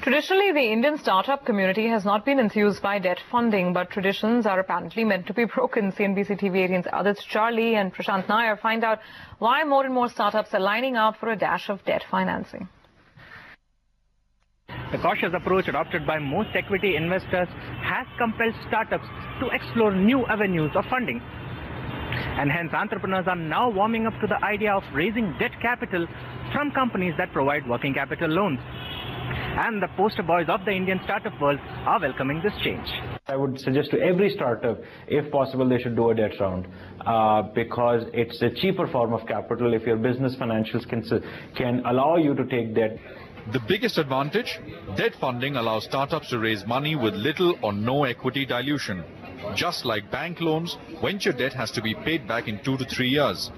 Traditionally, the Indian startup community has not been enthused by debt funding, but traditions are apparently meant to be broken. CNBC TV 18's Adit's Charlie and Prashant Nair find out why more and more startups are lining up for a dash of debt financing. The cautious approach adopted by most equity investors has compelled startups to explore new avenues of funding. And hence, entrepreneurs are now warming up to the idea of raising debt capital from companies that provide working capital loans. And the poster boys of the Indian startup world are welcoming this change. I would suggest to every startup, if possible, they should do a debt round because it's a cheaper form of capital. If your business financials can allow you to take debt. The biggest advantage? Debt funding allows startups to raise money with little or no equity dilution. Just like bank loans, venture debt has to be paid back in 2 to 3 years.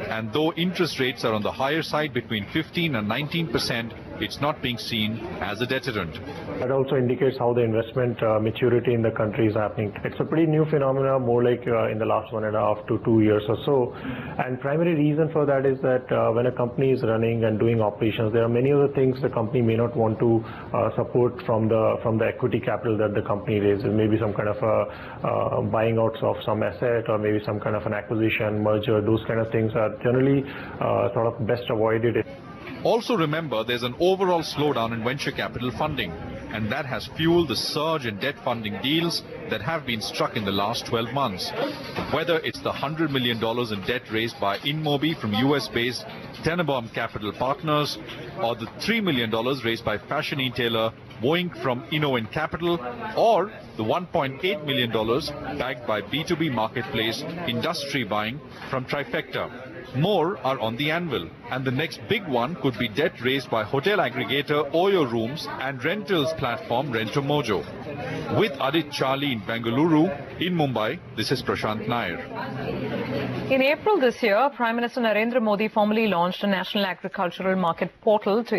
And though interest rates are on the higher side between 15 and 19%, it's not being seen as a deterrent. That also indicates how the investment maturity in the country is happening. It's a pretty new phenomena, more like in the last 1.5 to 2 years or so. And primary reason for that is that when a company is running and doing operations, there are many other things the company may not want to support from the equity capital that the company raises. Maybe some kind of buying out of some asset, or maybe some kind of an acquisition, merger. Those kind of things are generally sort of best avoided. Also remember, there's an overall slowdown in venture capital funding, and that has fueled the surge in debt funding deals that have been struck in the last 12 months. Whether it's the $100 million in debt raised by InMobi from US-based Tenenbaum Capital Partners, or the $3 million raised by fashion retailer Boeing from Innovent Capital, or the $1.8 million backed by B2B marketplace Industry Buying from Trifecta. More are on the anvil, and the next big one could be debt raised by hotel aggregator Oyo Rooms and rentals platform Rento Mojo. With Adit Charlie in Bengaluru, in Mumbai, this is Prashant Nair. In April this year, Prime Minister Narendra Modi formally launched a national agricultural market portal to